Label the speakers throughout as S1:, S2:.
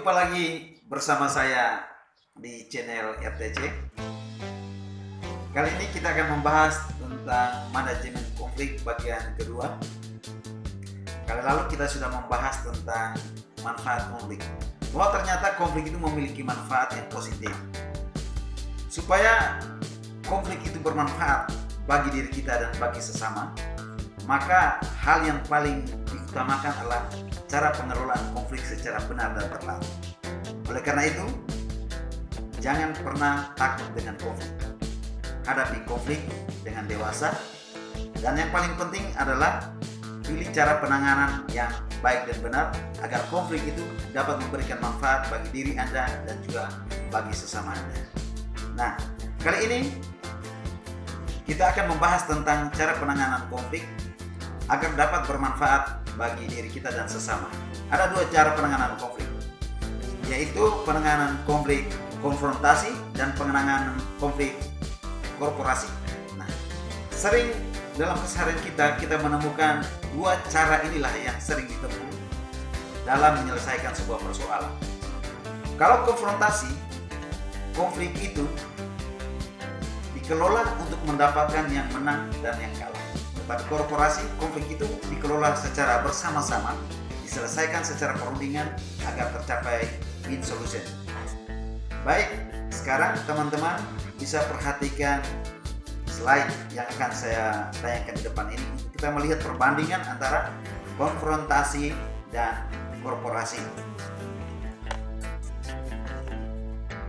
S1: Jumpa lagi bersama saya di channel RTC. Kali ini kita akan membahas tentang manajemen konflik bagian kedua. Kali lalu kita sudah membahas tentang manfaat konflik, bahwa ternyata konflik itu memiliki manfaat yang positif. Supaya konflik itu bermanfaat bagi diri kita dan bagi sesama, maka hal yang paling diutamakan adalah cara pengelolaan konflik secara benar dan tepat. Oleh karena itu, jangan pernah takut dengan konflik. Hadapi konflik dengan dewasa, dan yang paling penting adalah pilih cara penanganan yang baik dan benar agar konflik itu dapat memberikan manfaat bagi diri Anda dan juga bagi sesama Anda. Nah, kali ini kita akan membahas tentang cara penanganan konflik agar dapat bermanfaat bagi diri kita dan sesama. Ada dua cara penanganan konflik, yaitu penanganan konflik konfrontasi dan penanganan konflik korporasi. Nah, sering dalam keseharian kita menemukan dua cara inilah yang sering ditempuh dalam menyelesaikan sebuah persoalan. Kalau konfrontasi, konflik itu dikelola untuk mendapatkan yang menang dan yang kalah. Pada korporasi, konflik itu dikelola secara bersama-sama, diselesaikan secara perundingan agar tercapai win solution. Baik, sekarang teman-teman bisa perhatikan slide yang akan saya tayangkan di depan ini. Kita melihat perbandingan antara konfrontasi dan korporasi.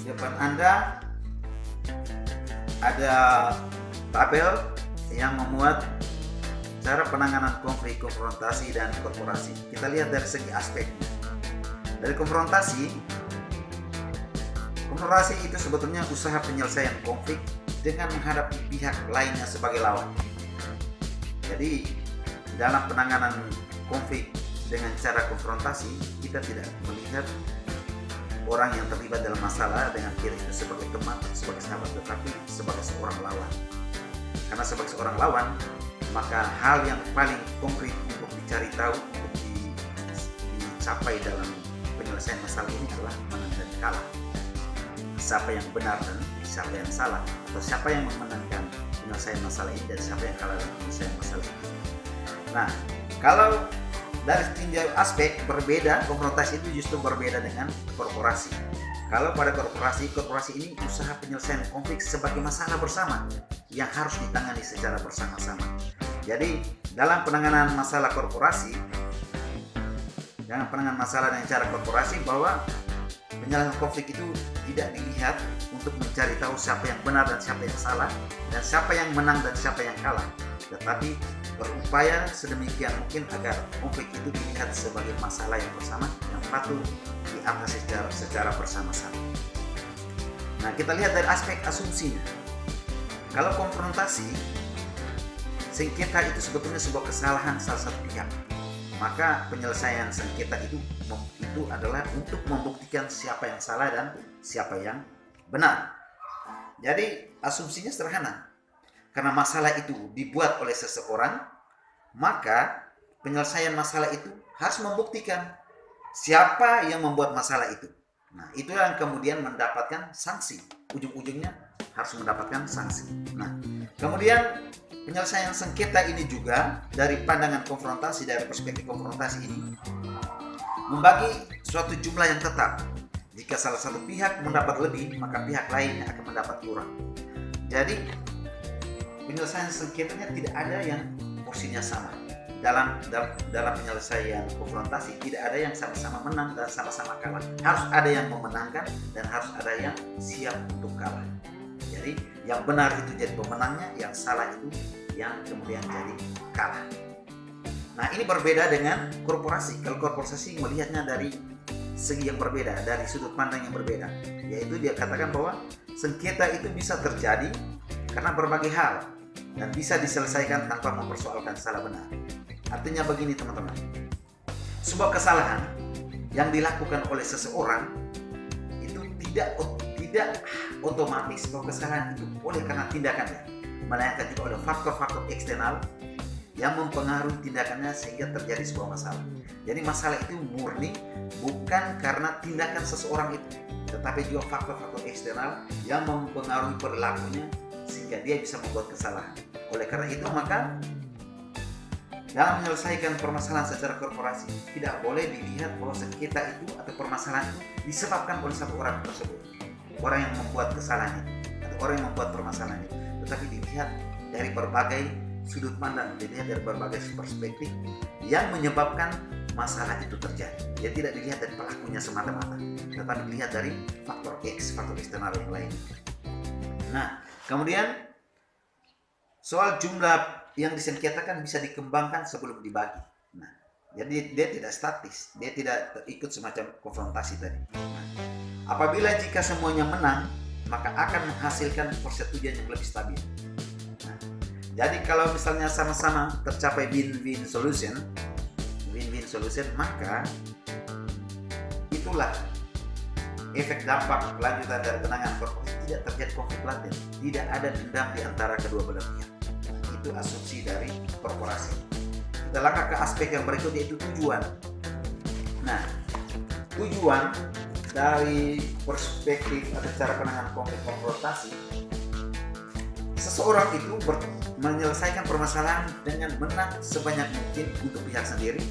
S1: Di depan Anda ada tabel yang memuat cara penanganan konflik konfrontasi dan korporasi. Kita lihat dari segi aspeknya. Dari konfrontasi itu sebetulnya usaha penyelesaian konflik dengan menghadapi pihak lainnya sebagai lawan. Jadi dalam penanganan konflik dengan cara konfrontasi, kita tidak melihat orang yang terlibat dalam masalah dengan kira itu sebagai teman, sebagai sahabat, tetapi sebagai seorang lawan. Karena sebagai seorang lawan, maka hal yang paling konkret untuk dicari tahu, untuk dicapai dalam penyelesaian masalah ini adalah menang dan kalah. Siapa yang benar dan siapa yang salah, atau siapa yang memenangkan penyelesaian masalah ini dan siapa yang kalah dalam penyelesaian masalah ini. Nah, kalau dari tinjau aspek berbeda, konfrontasi itu justru berbeda dengan korporasi. Kalau pada korporasi ini usaha penyelesaian konflik sebagai masalah bersama yang harus ditangani secara bersama-sama. Jadi dalam penanganan masalah korporasi, dengan penanganan masalah dengan cara korporasi, bahwa penyelesaian konflik itu tidak dilihat untuk mencari tahu siapa yang benar dan siapa yang salah, dan siapa yang menang dan siapa yang kalah, tetapi berupaya sedemikian mungkin agar konflik itu dilihat sebagai masalah yang bersama yang patut diatasi secara bersama-sama. Nah, kita lihat dari aspek asumsinya. Kalau konfrontasi, sengketa itu sebetulnya sebuah kesalahan salah satu pihak. Maka penyelesaian sengketa itu adalah untuk membuktikan siapa yang salah dan siapa yang benar. Jadi asumsinya sederhana. Karena masalah itu dibuat oleh seseorang, maka penyelesaian masalah itu harus membuktikan siapa yang membuat masalah itu. Nah, itu yang kemudian mendapatkan sanksi. Ujung-ujungnya harus mendapatkan sanksi. Nah, kemudian penyelesaian sengketa ini juga dari pandangan konfrontasi, dari perspektif konfrontasi ini membagi suatu jumlah yang tetap. Jika salah satu pihak mendapat lebih, maka pihak lainnya akan mendapat kurang. Jadi penyelesaian sengketanya tidak ada yang porsinya sama. Dalam penyelesaian konfrontasi tidak ada yang sama-sama menang dan sama-sama kalah. Harus ada yang memenangkan dan harus ada yang siap untuk kalah. Jadi yang benar itu jadi pemenangnya, yang salah itu yang kemudian jadi kalah. Nah, ini berbeda dengan korporasi. Kalau korporasi melihatnya dari segi yang berbeda, dari sudut pandang yang berbeda, yaitu dia katakan bahwa sengketa itu bisa terjadi karena berbagai hal dan bisa diselesaikan tanpa mempersoalkan salah benar. Artinya begini teman-teman, sebuah kesalahan yang dilakukan oleh seseorang itu tidak otomatis bahwa kesalahan itu oleh karena tindakannya, melainkan juga ada faktor-faktor eksternal yang mempengaruhi tindakannya sehingga terjadi sebuah masalah. Jadi masalah itu murni bukan karena tindakan seseorang itu, tetapi juga faktor-faktor eksternal yang mempengaruhi perilakunya sehingga dia bisa membuat kesalahan. Oleh karena itu maka dalam menyelesaikan permasalahan secara korporasi tidak boleh dilihat bahwa sengketa itu atau permasalahan itu disebabkan oleh satu orang tersebut, orang yang membuat kesalahan itu atau orang yang membuat permasalahan itu, tetapi dilihat dari berbagai sudut pandang, dilihat dari berbagai perspektif yang menyebabkan masalah itu terjadi. Dia tidak dilihat dari pelakunya semata-mata, tetapi dilihat dari faktor X, faktor eksternal yang lain. Nah, kemudian soal jumlah yang disengketakan bisa dikembangkan sebelum dibagi. Nah, jadi dia tidak statis, dia tidak ikut semacam konfrontasi tadi. Nah, apabila jika semuanya menang, maka akan menghasilkan persetujuan yang lebih stabil. Nah, jadi kalau misalnya sama-sama tercapai win-win solution, maka itulah efek dampak lanjutan dari penanganan korporasi. Tidak terjadi konflik laten, tidak ada dendam di antara kedua belah pihak. Itu asumsi dari korporasi. Kita langkah ke aspek yang berikut, yaitu tujuan. Nah, tujuan dari perspektif atau cara penanganan konflik konfrontasi, seseorang itu menyelesaikan permasalahan dengan menang sebanyak mungkin untuk pihak sendiri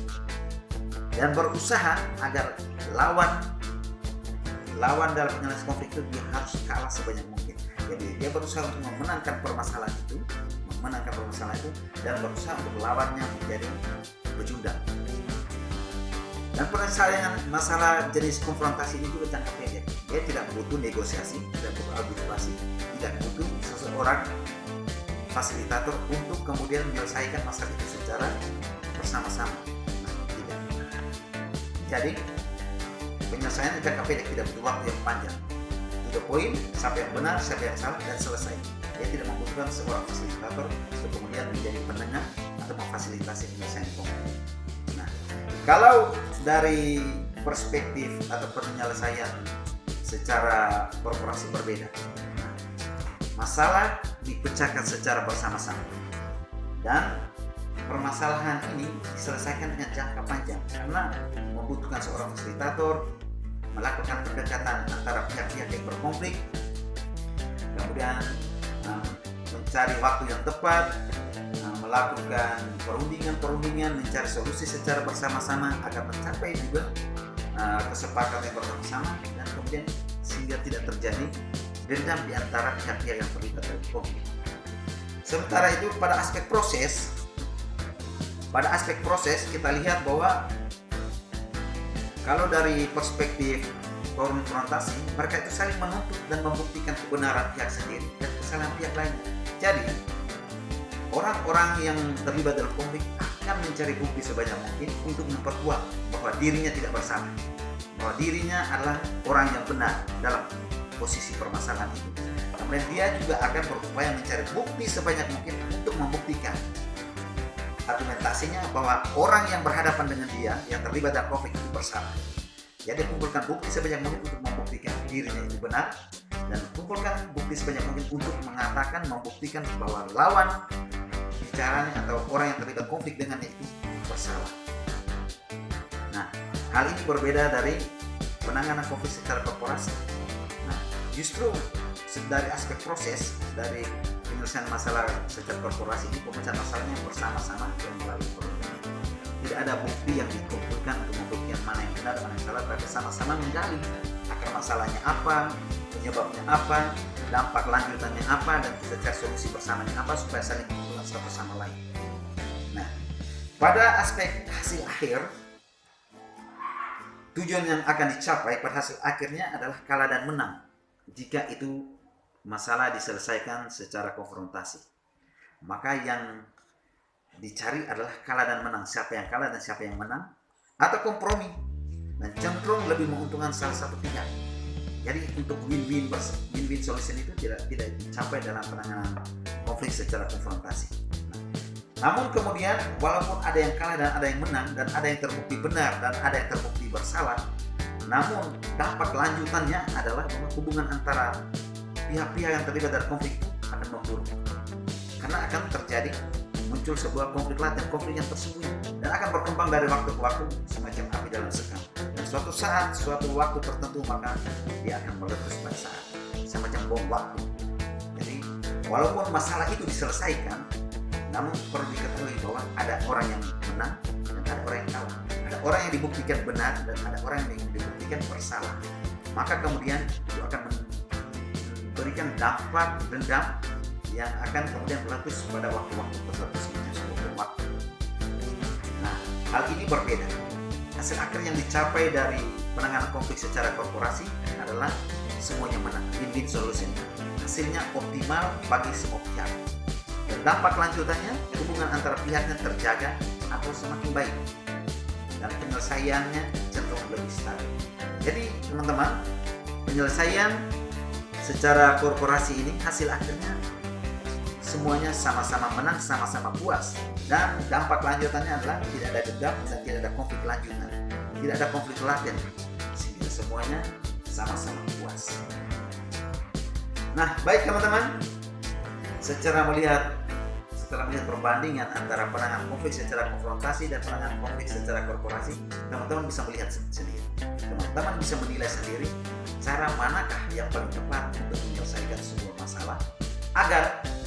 S1: dan berusaha agar lawan dalam penyelesaian konflik itu dia harus kalah sebanyak mungkin. Jadi dia berusaha untuk memenangkan permasalahan itu dan berusaha untuk lawannya menjadi pecundang. Dan penyelesaian masalah jenis konfrontasi ini juga jangka pendek. Dia tidak butuh negosiasi, tidak butuh arbitrasi, tidak butuh seseorang fasilitator untuk kemudian menyelesaikan masalah itu secara bersama-sama. Tidak. Jadi penyelesaian jangka pendek, tidak butuh waktu yang panjang. To the point, siapa yang benar, siapa yang salah, dan selesai. Dia tidak membutuhkan seorang fasilitator untuk kemudian menjadi penengah atau memfasilitasi penyelesaian konflik. Nah, kalau dari perspektif atau penyelesaian secara korporasi berbeda, masalah dipecahkan secara bersama-sama dan permasalahan ini diselesaikan dengan jangka panjang karena membutuhkan seorang fasilitator, melakukan pendekatan antara pihak-pihak yang berkonflik, kemudian mencari waktu yang tepat, melakukan perundingan, mencari solusi secara bersama-sama agar mencapai juga kesepakatan yang bersama-sama dan kemudian sehingga tidak terjadi dendam di antara pihak-pihak yang terlibat dalam konflik. Sementara itu pada aspek proses kita lihat bahwa kalau dari perspektif konfrontasi, mereka itu saling menuntut dan membuktikan kebenaran pihak sendiri dan kesalahan pihak lain. Jadi orang-orang yang terlibat dalam konflik akan mencari bukti sebanyak mungkin untuk memperkuat bahwa dirinya tidak bersalah, bahwa dirinya adalah orang yang benar dalam posisi permasalahan itu. Kemudian dia juga akan berupaya mencari bukti sebanyak mungkin untuk membuktikan argumentasinya bahwa orang yang berhadapan dengan dia yang terlibat dalam konflik itu bersalah. Jadi kumpulkan bukti sebanyak mungkin untuk membuktikan dirinya itu benar dan kumpulkan bukti sebanyak mungkin untuk membuktikan bahwa lawan bicaranya atau orang yang terlibat konflik dengannya itu bersalah. Nah, hal ini berbeda dari penanganan konflik secara korporasi. Nah, justru dari aspek proses dari penyelesaian masalah secara korporasi ini, pemecahan masalahnya bersama-sama dan melalui perundingan. Tidak ada bukti yang dikumpulkan untuk membuktikan mana yang benar dan mana yang salah, tapi sama-sama menggali akar masalahnya apa, penyebabnya apa, dampak lanjutannya apa, dan kita cari solusi bersamanya apa supaya saling menguntungkan satu sama lain. Nah, pada aspek hasil akhir, tujuan yang akan dicapai pada hasil akhirnya adalah kalah dan menang jika itu masalah diselesaikan secara konfrontasi. Maka yang dicari adalah kalah dan menang, siapa yang kalah dan siapa yang menang, atau kompromi dan cenderung lebih menguntungkan salah satu pihak. Jadi untuk win-win solution itu tidak dicapai dalam penanganan konflik secara konfrontasi. Namun kemudian walaupun ada yang kalah dan ada yang menang dan ada yang terbukti benar dan ada yang terbukti bersalah, namun dampak lanjutannya adalah bahwa hubungan antara pihak-pihak yang terlibat dalam konflik itu akan memburuk karena akan terjadi muncul sebuah konflik laten, konflik yang tersembunyi dan akan berkembang dari waktu ke waktu semacam api dalam sekam. Dan suatu saat, suatu waktu tertentu maka dia akan meletus pada saat semacam bom waktu. Jadi walaupun masalah itu diselesaikan, namun perlu diketahui bahwa ada orang yang menang dan ada orang yang kalah. Ada orang yang dibuktikan benar dan ada orang yang dibuktikan bersalah. Maka kemudian itu akan memberikan dampak dendam yang akan kemudian meletus pada waktu-waktu tertentu semacam sebuah waktu. Nah, hal ini berbeda. Hasil akhir yang dicapai dari penanganan konflik secara korporasi adalah semuanya menang, win-win solution. Hasilnya optimal bagi semua pihak. Dan dampak lanjutannya, hubungan antara pihaknya terjaga atau semakin baik. Dan penyelesaiannya cenderung lebih stabil. Jadi teman-teman, penyelesaian secara korporasi ini hasil akhirnya semuanya sama-sama menang, sama-sama puas. Dan dampak lanjutannya adalah tidak ada dendam dan tidak ada konflik lanjutan, tidak ada konflik laten, sehingga semuanya sama-sama puas. Nah, baik teman-teman, setelah melihat perbandingan antara penanganan konflik secara konfrontasi dan penanganan konflik secara korporasi, teman-teman bisa melihat sendiri. Teman-teman bisa menilai sendiri cara manakah yang paling tepat untuk menyelesaikan sebuah masalah agar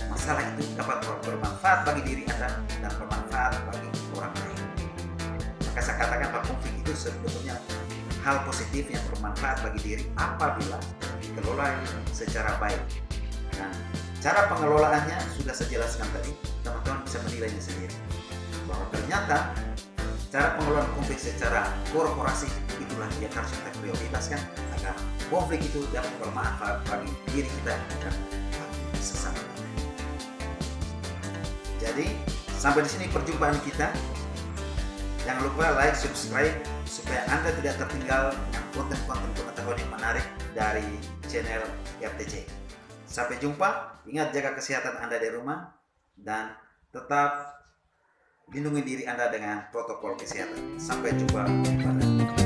S1: masalah itu dapat bermanfaat bagi diri Anda dan bermanfaat bagi orang lain. Maka saya katakan bahwa konflik itu sebetulnya hal positif yang bermanfaat bagi diri apabila dikelola secara baik. Nah, cara pengelolaannya sudah saya jelaskan tadi, teman-teman bisa menilainya sendiri. Bahwa ternyata cara pengelolaan konflik secara korporasi itulah yang harus kita prioritaskan agar konflik itu dapat bermanfaat bagi diri kita dan bagi sesama. Jadi sampai di sini perjumpaan kita. Jangan lupa like, subscribe supaya Anda tidak tertinggal dengan konten-konten pengetahuan yang menarik dari channel RTC. Sampai jumpa, ingat jaga kesehatan Anda di rumah dan tetap lindungi diri Anda dengan protokol kesehatan. Sampai jumpa pada